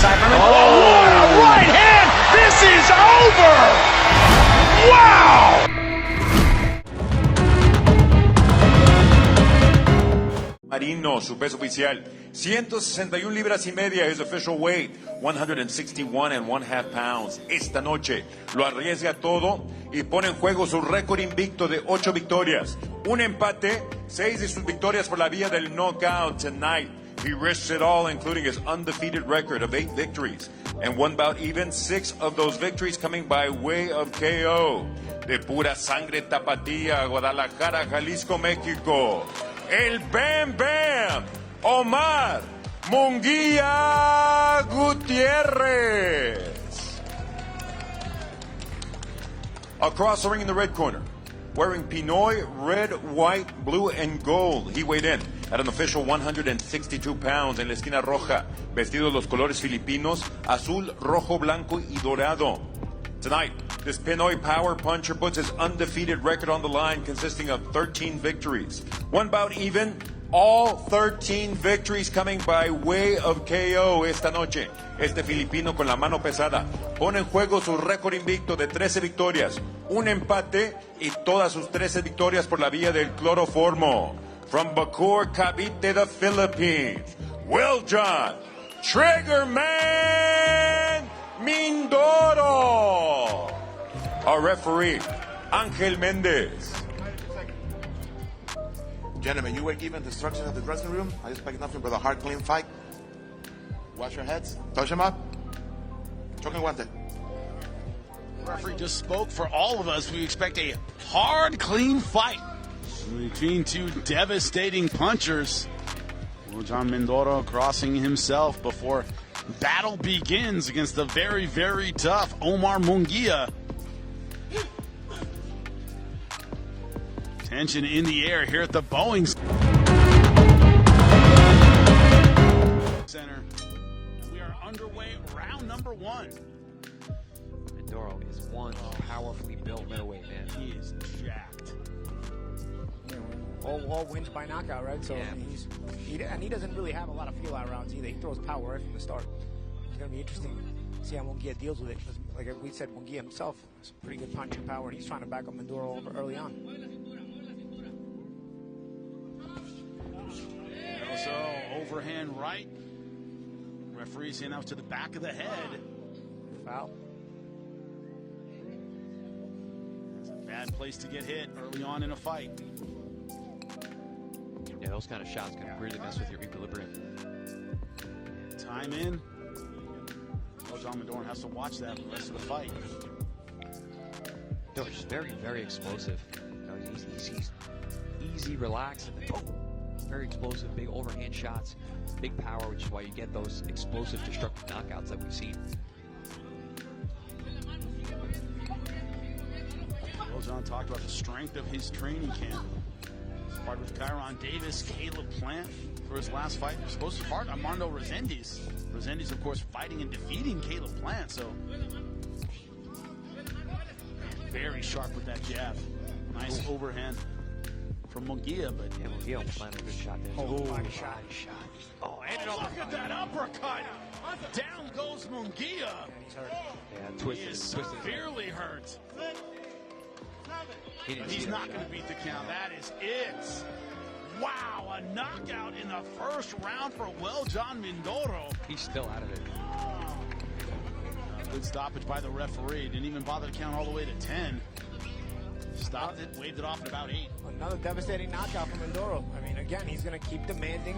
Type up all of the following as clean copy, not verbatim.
side from him. Oh, what a right hand! This is over! Wow! Marino, su peso oficial, 161 libras y media, his official weight, 161 and 1/2 pounds. Esta noche lo arriesga todo y pone en juego su récord invicto de 8 victorias, un empate, 6 de sus victorias por la vía del knockout. Tonight, he risks it all, including his undefeated record of 8 victories, and one bout even, 6 of those victories coming by way of KO. De pura sangre tapatía, Guadalajara, Jalisco, México. El Bam Bam, Omar Munguia Gutierrez. Across the ring in the red corner, wearing Pinoy red, white, blue, and gold, he weighed in at an official 162 pounds. En la esquina roja, vestido de los colores filipinos, azul, rojo, blanco y dorado. Tonight, this Pinoy power puncher puts his undefeated record on the line, consisting of 13 victories. One bout even, all 13 victories coming by way of KO esta noche. Este filipino con la mano pesada pone en juego su récord invicto de 13 victorias, un empate y todas sus 13 victorias por la vía del cloroformo. From Bacoor, Cavite, the Philippines, Weljon, Triggerman Mindoro. Our referee, Angel Mendez. Gentlemen, you were given the instructions of the dressing room. I expect nothing but a hard, clean fight. Wash your heads. Touch them up. Choque guante. The referee just spoke for all of us. We expect a hard, clean fight between two devastating punchers. Weljon Mindoro crossing himself before battle begins against the very, very tough Omar Munguia. Tension in the air here at the Boeing Center. We are underway, round number 1. Mindoro is one powerfully built middleweight, man. He is jacked. All wins by knockout, right? So Yeah. I mean, he doesn't really have a lot of feel-out rounds either. He throws power right from the start. It's going to be interesting to see how Munguia deals with it. Because, like we said, Munguia himself has pretty good punch and power, and he's trying to back up Mindoro early on. Also, overhand right. Referee saying out to the back of the head. Foul. It's a bad place to get hit early on in a fight. Yeah, those kind of shots can really mess with your equilibrium. Time in. Weljon Mindoro has to watch that the rest of the fight. No, he's very, very explosive. You know, he's easy, relaxed, and then boom. Very explosive, big overhand shots, big power, which is why you get those explosive, destructive knockouts that we've seen. Weljon talked about the strength of his training camp. Part with Kyron Davis, Caleb Plant for his last fight. They're supposed to fight Armando Resendiz. Resendiz, of course, fighting and defeating Caleb Plant, so very sharp with that jab. Nice overhand from Munguia, but Yeah, Munguia almost landed a good shot there. Oh, body shot. Oh, and look at that uppercut! Down goes Munguia. Yeah, he's hurt. yeah, He twisted, is twisted. severely hurt. He didn't He's see not that going to beat the count. That is it. Wow, a knockout in the first round for Weljon Mindoro. He's still out of it. Good stoppage by the referee. Didn't even bother to count all the way to 10. Stopped it, waved it off at about 8. Another devastating knockout from Mindoro. I mean, again, he's going to keep demanding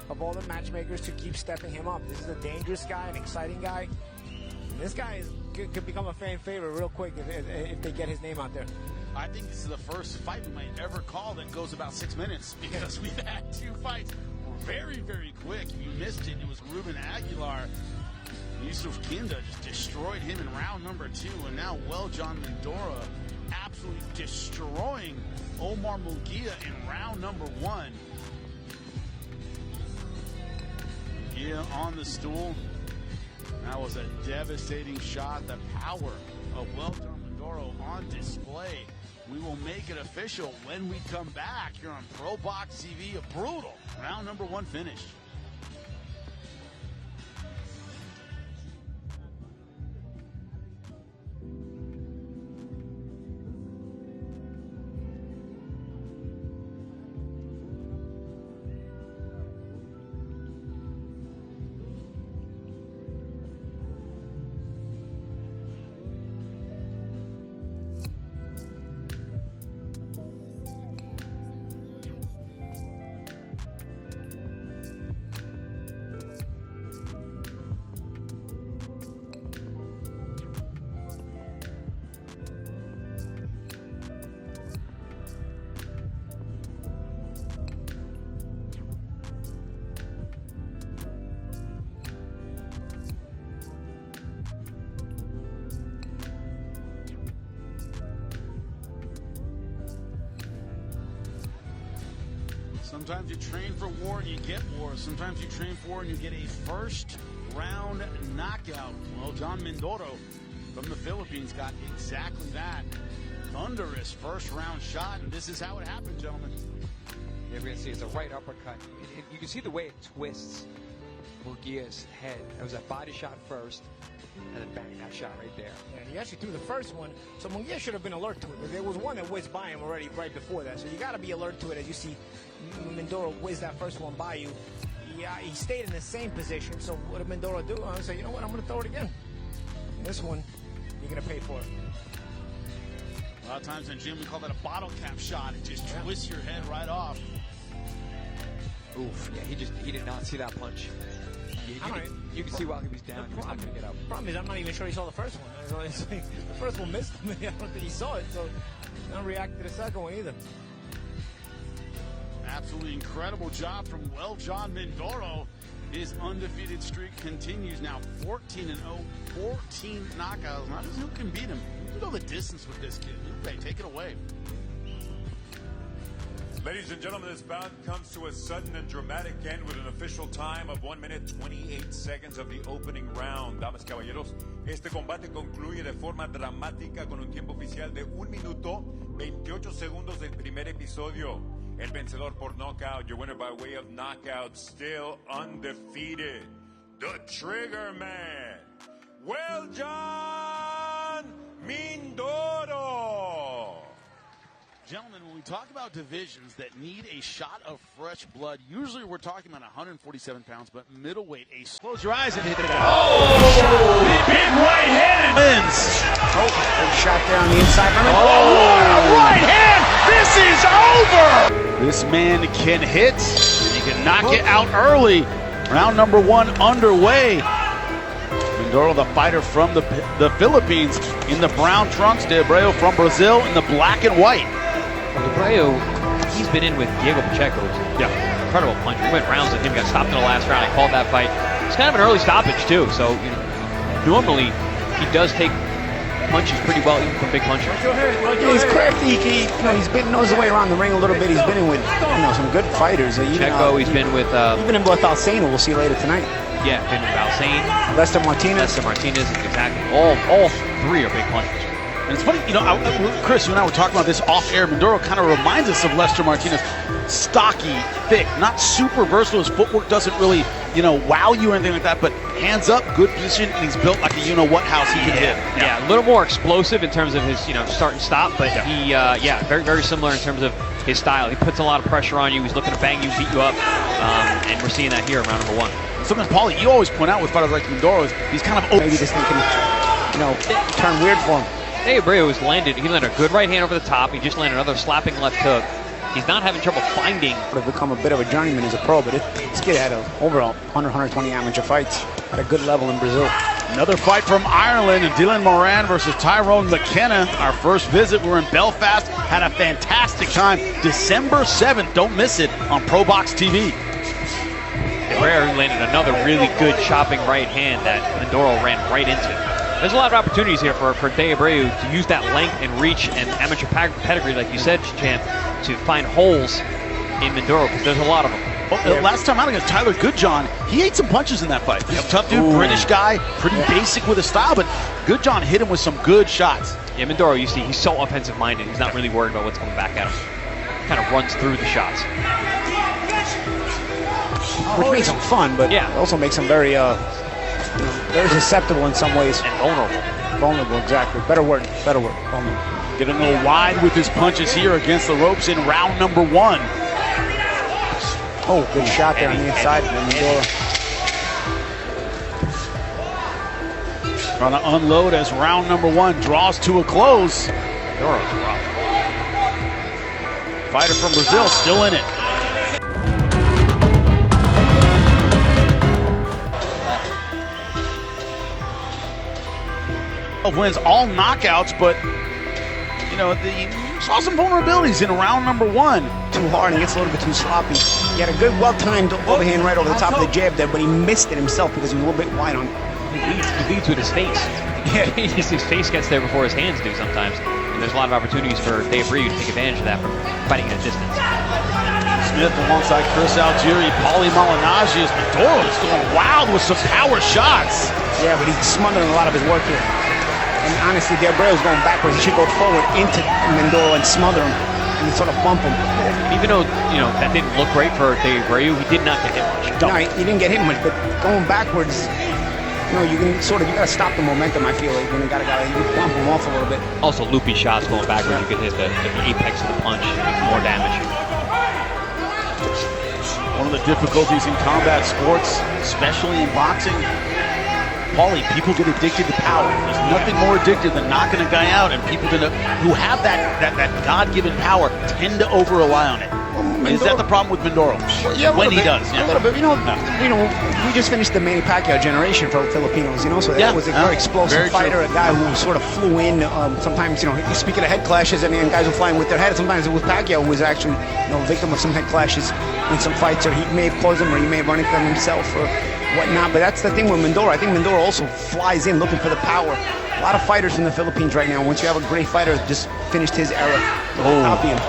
of all the matchmakers to keep stepping him up. This is a dangerous guy, an exciting guy. And this guy could become a fan favorite real quick if they get his name out there. I think this is the first fight we might ever call that goes about 6 minutes because we've had 2 fights very, very quick. If you missed it, it was Ruben Aguilar. Yusuf Kinda just destroyed him in round number 2, and now Weljon Mindoro absolutely destroying Omar Munguia in round number 1. Munguia on the stool. That was a devastating shot. The power of Weljon Mindoro on display. We will make it official when we come back here on Pro Box TV. A brutal round number 1 finish. Sometimes you train for war and you get war. Sometimes you train for war and you get a first-round knockout. Well, John Mindoro from the Philippines got exactly that. Thunderous first-round shot, and this is how it happened, gentlemen. Yeah, we're going to see it's a right uppercut. You can see the way it twists Munguia's head. That was a body shot first, and then bang, that shot right there. And he actually threw the first one, so Munguia should have been alert to it. There was one that whizzed by him already right before that, so you got to be alert to it as you see Mindoro whiz that first one by you. Yeah, he stayed in the same position, so what did Mindoro do? I said, you know what, I'm going to throw it again. And this one, you're going to pay for it. A lot of times in the gym, we call that a bottle cap shot. It just twists your head right off. Oof, yeah, he did not see that punch. You can see while he was down, he was not going to get up. The problem is I'm not even sure he saw the first one. The first one missed him. I don't think he saw it, so he don't react to the second one either. Absolutely incredible job from Weljon Mindoro. His undefeated streak continues now 14-0, 14 knockouts. Not just who can beat him. You can go the distance with this kid. Okay, take it away. Ladies and gentlemen, this bout comes to a sudden and dramatic end with an official time of 1 minute 28 seconds of the opening round. Damas y caballeros, este combate concluye de forma dramática con un tiempo oficial de 1 minuto 28 segundos del primer episodio. El vencedor por knockout, your winner by way of knockout, still undefeated, the Trigger Man, Weljon Mindoro. Gentlemen, when we talk about divisions that need a shot of fresh blood, usually we're talking about 147 pounds, but middleweight, close your eyes and hit it out. Oh, big right hand wins. Oh, big shot there on the inside. Oh, what a right hand! This is over! This man can hit. He can knock it out early. Round number 1 underway. Mindoro, the fighter from the Philippines, in the brown trunks. De Abreu from Brazil in the black and white. Well, Abreu, he's been in with Diego Pacheco. Yeah, incredible punch. We went rounds with him, got stopped in the last round. I called that fight. It's kind of an early stoppage too, so normally he does take punches pretty well, even from big punchers. He's crafty. He's knows the way around the ring a little bit. He's been in with some good fighters. Pacheco, he's been with even in with Alcena. We'll see later tonight. Yeah, been with Alcena. Lester Martinez, exactly. All three are big punchers. And it's funny, Chris, you and I were talking about this off-air. Mindoro kind of reminds us of Lester Martinez. Stocky, thick, not super versatile. His footwork doesn't really, wow you or anything like that, but hands up, good position, and he's built like a you-know-what house he can hit. Yeah, a little more explosive in terms of his, start and stop, but he, very, very similar in terms of his style. He puts a lot of pressure on you. He's looking to bang you, beat you up, and we're seeing that here in round number 1. Sometimes, Paulie, you always point out with fighters like Mindoro, he's kind of open. Maybe this thing can, turn weird for him. Hey, Abreu he landed a good right hand over the top. He just landed another slapping left hook. He's not having trouble finding. Would have become a bit of a journeyman as a pro, but this kid had overall 120 amateur fights at a good level in Brazil. Another fight from Ireland, Dylan Moran versus Tyrone McKenna. Our first visit, we're in Belfast, had a fantastic time. December 7th, don't miss it on ProBox TV. Abreu landed another really good chopping right hand that Mindoro ran right into. There's a lot of opportunities here for De Abreu to use that length and reach and amateur pedigree, like you said, Champ, to find holes in Mindoro, because there's a lot of them. Well, last time out against Tyler Goodjohn, he ate some punches in that fight. Tough dude, British guy, pretty basic with his style, but Goodjohn hit him with some good shots. Yeah, Mindoro, you see, he's so offensive-minded. He's not really worried about what's coming back at him. Kind of runs through the shots. Which makes him fun, but also makes him very susceptible in some ways. And vulnerable. Vulnerable, exactly. Better word. Vulnerable. Getting a little wide with his punches here against the ropes in round number 1. Oh, good shot there on the inside. Trying to unload as round number 1 draws to a close. Mindoro's rough. Fighter from Brazil still in it. Wins all knockouts, but he saw some vulnerabilities in round number 1. Too hard, and he gets a little bit too sloppy. He had a good, well-timed overhand right over the top of the jab there, but he missed it himself because he was a little bit wide on it. He leads with his face. Yeah, his face gets there before his hands do sometimes. there's a lot of opportunities for De Abreu to take advantage of that from fighting at a distance. Smith alongside Chris Algieri, Paulie Malignaggi as Mindoro is going wild with some power shots. Yeah, but he's smothering a lot of his work here. And honestly, De Abreu's going backwards. He should go forward into Mindoro and smother him and sort of bump him. Even though, that didn't look great for De Abreu, he did not get hit much. No, he didn't get hit much, but going backwards, you gotta stop the momentum, I feel like, when you got a guy, you bump him off a little bit. Also, loopy shots going backwards, you could hit the apex of the punch, more damage. One of the difficulties in combat sports, especially in boxing, Paulie, people get addicted to power. There's nothing more addictive than knocking a guy out, and people who have that God-given power tend to over-rely on it. Is that the problem with Mindoro? Yeah, when he does. A little bit. We just finished the Manny Pacquiao generation for Filipinos, so that was a very explosive fighter, a guy who sort of flew in. Sometimes, speaking of head clashes, and guys were flying with their head. Sometimes it was Pacquiao who was actually, a victim of some head clashes in some fights, or he may have caused them, or he may have run into them himself, or whatnot. But that's the thing with Mindoro. I think Mindoro also flies in looking for the power. A lot of fighters in the Philippines right now. Once you have a great fighter, just finished his era. Copy him.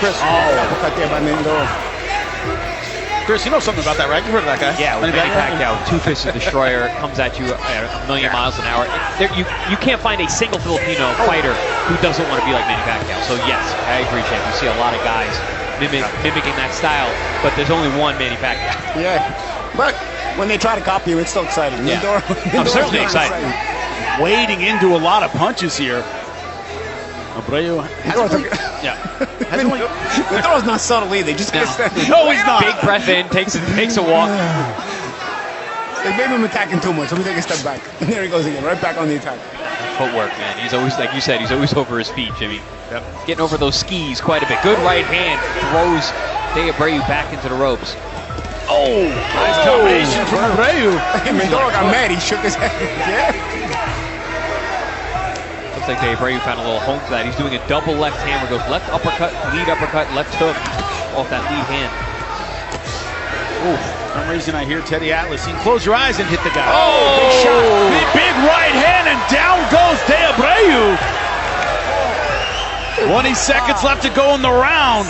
Chris, uppercut there by Mindoro. Chris, you know something about that, right? You heard of that guy? Yeah, Manny Pacquiao, two-fisted destroyer, comes at you at a million miles an hour. You can't find a single Filipino fighter who doesn't want to be like Manny Pacquiao. So yes, I agree, Champ. You see a lot of guys mimicking that style, but there's only one Manny Pacquiao. Yeah, but when they try to copy you, it's still exciting. Yeah. I'm certainly excited. Wading into a lot of punches here. Abreu. Mindoro's not subtle either. Just no. No, he's not. Big breath in, takes a walk. They made him attacking too much. Let me take a step back. And there he goes again, right back on the attack. Footwork, man. He's always, like you said, he's always over his feet, Jimmy. Yep. Getting over those skis quite a bit. Good right hand throws De Abreu back into the ropes. Oh, nice combination from Abreu. Mindoro got mad. He shook his head. Yeah. Looks like De Abreu found a little home for that. He's doing a double left hammer. Goes left uppercut, left hook off that lead hand. Ooh, for some reason I hear Teddy Atlas. You can close your eyes and hit the guy. Oh, big shot. Big right hand, and down goes De Abreu. 20 seconds left to go in the round.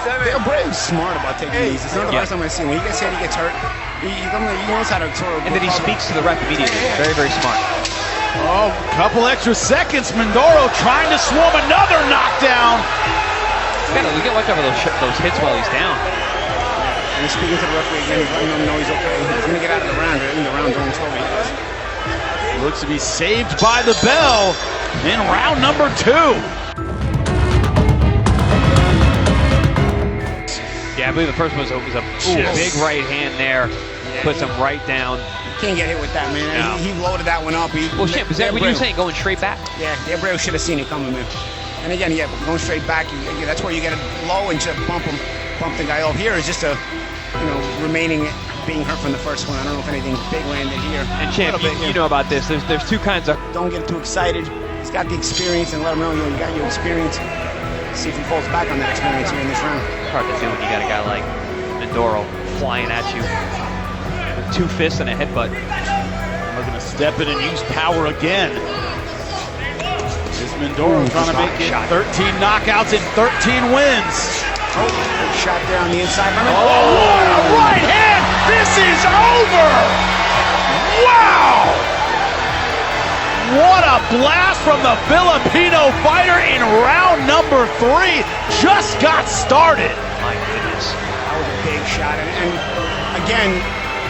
De Abreu's smart about taking these. It's not the first time I've seen him. When he gets hit, he gets hurt. He knows how to sort of... And then he speaks to the ref immediately. Very, very smart. Oh, couple extra seconds. Mindoro trying to swarm another knockdown. We get watch out for those hits while he's down. And he's speaking to the referee again. He's letting him know he's okay. He's going to get out of the round. In the round going slowly. Looks to be saved by the bell in round number 2. Yeah, I believe the first one was a big right hand there. Puts him right down. Can't get hit with that, man. No. He loaded that one up. Shit, was that what you were saying? Going straight back? Yeah, De Abreu should have seen it coming, man. And again, going straight back, that's where you get it low and just bump the guy off. Here is just remaining being hurt from the first one. I don't know if anything big landed here. And Champ, you know about this. There's two kinds of... Don't get too excited. He's got the experience, and let him know you got your experience. See if he falls back on that experience here in this round. Hard to do when you got a guy like Mindoro flying at you with 2 fists and a headbutt. We're going to step in and use power again. Is Mindoro trying to make it 13 knockouts and 13 wins? Oh, shot there on the inside. Right hand! This is over! Wow! What a blast from the Filipino fighter in round number 3. Just got started. My goodness. That was a big shot. And again,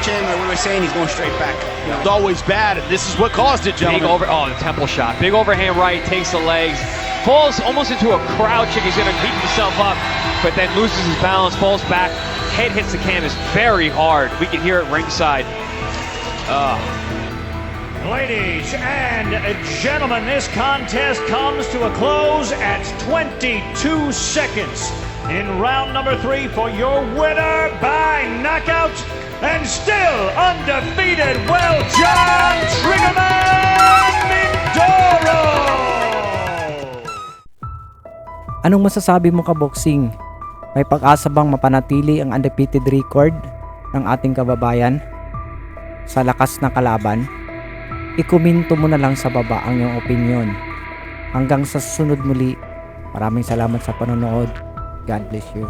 Chan, like we were saying, he's going straight back. It's always bad, and this is what caused it, gentlemen. The temple shot. Big overhand right, takes the legs, falls almost into a crouch. He's going to beat himself up, but then loses his balance, falls back. Head hits the canvas very hard. We can hear it ringside. Ladies and gentlemen, this contest comes to a close at 22 seconds in round number 3 for your winner by knockout and still undefeated Weljon Mindoro! Anong masasabi mo ka-boxing? May pag-asa bang mapanatili ang undefeated record ng ating kababayan sa lakas ng kalaban? Ikuminto mo na lang sa baba ang iyong opinion. Hanggang sa susunod muli, maraming salamat sa panonood. God bless you.